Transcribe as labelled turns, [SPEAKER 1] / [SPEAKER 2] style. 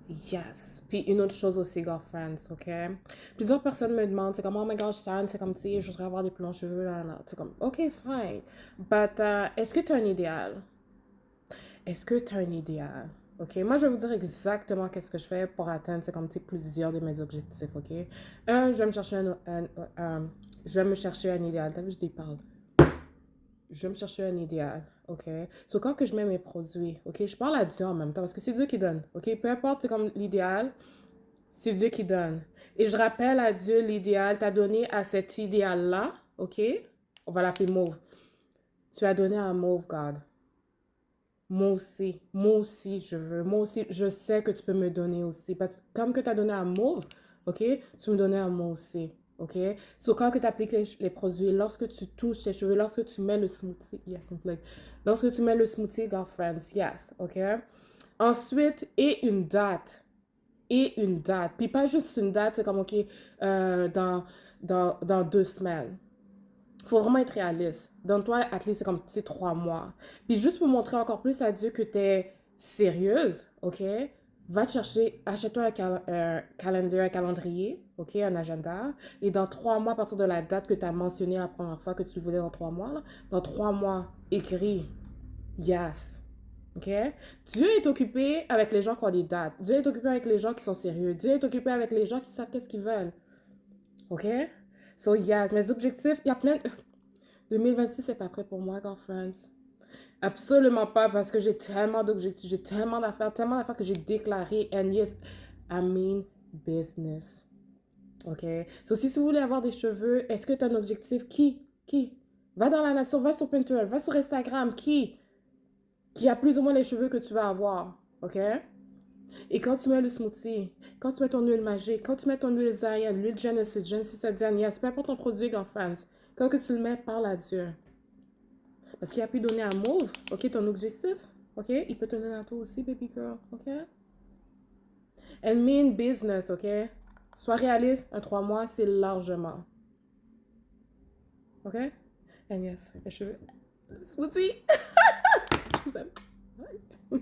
[SPEAKER 1] Yes. Puis une autre chose aussi, girlfriends, OK? Plusieurs personnes me demandent, c'est comme, oh my gosh, Stan, c'est comme, tu sais, je voudrais avoir des plus longs cheveux, là, là. C'est comme, OK, fine. But, est-ce que tu as un idéal? Est-ce que tu as un idéal? OK? Moi, je vais vous dire exactement qu'est-ce que je fais pour atteindre, c'est comme, tu sais, plusieurs de mes objectifs, OK? Un, je vais me chercher je vais me chercher un idéal. T'as vu, je déparle. Je vais me chercher un idéal, OK? So, quand que je mets mes produits, OK? Je parle à Dieu en même temps, parce que c'est Dieu qui donne, OK? Peu importe, c'est comme l'idéal, c'est Dieu qui donne. Et je rappelle à Dieu l'idéal, t'as donné à cet idéal-là, OK? On va l'appeler Mauve. Tu as donné à Mauve, God. Moi aussi, je veux. Moi aussi, je sais que tu peux me donner aussi. Parce que comme que tu as donné à Mauve, OK? Tu me donnais à moi aussi, OK? So, quand tu appliques les produits, lorsque tu touches tes cheveux, lorsque tu mets le smoothie, yes, like, lorsque tu mets le smoothie, girlfriends, yes, OK? Ensuite, et une date. Et une date. Puis pas juste une date, c'est comme, OK, dans 2 semaines. Faut vraiment être réaliste. Donne-toi, at least, c'est comme, c'est 3 mois. Puis juste pour montrer encore plus à Dieu que t'es sérieuse, OK? Va te chercher, achète-toi un calendrier, OK? Un agenda. Et dans 3 mois, à partir de la date que tu as mentionnée la première fois que tu voulais dans 3 mois, là, dans 3 mois, écris yes. OK? Dieu est occupé avec les gens qui ont des dates. Dieu est occupé avec les gens qui sont sérieux. Dieu est occupé avec les gens qui savent qu'est-ce qu'ils veulent. OK? So, yes, mes objectifs, il y a plein. 2026, c'est pas prêt pour moi, girlfriends. Absolument pas, parce que j'ai tellement d'objectifs, j'ai tellement d'affaires que j'ai déclarées. And yes, I mean business. OK? So, si vous voulez avoir des cheveux, est-ce que tu as un objectif? Qui? Va dans la nature, va sur Pinterest, va sur Instagram. Qui a plus ou moins les cheveux que tu vas avoir? OK? Et quand tu mets le smoothie, quand tu mets ton huile magique, quand tu mets ton huile Zayn, l'huile Genesis, Genesis Adian, yes, peu importe ton produit, girlfriends. Quand que tu le mets, parle à Dieu. Parce qu'il a pu donner à Mauve, OK, ton objectif, OK? Il peut te donner à toi aussi, baby girl, OK? And mean business, OK? Sois réaliste, un 3 mois, c'est largement. OK? And yes, les cheveux. Smoothie! Je vous aime.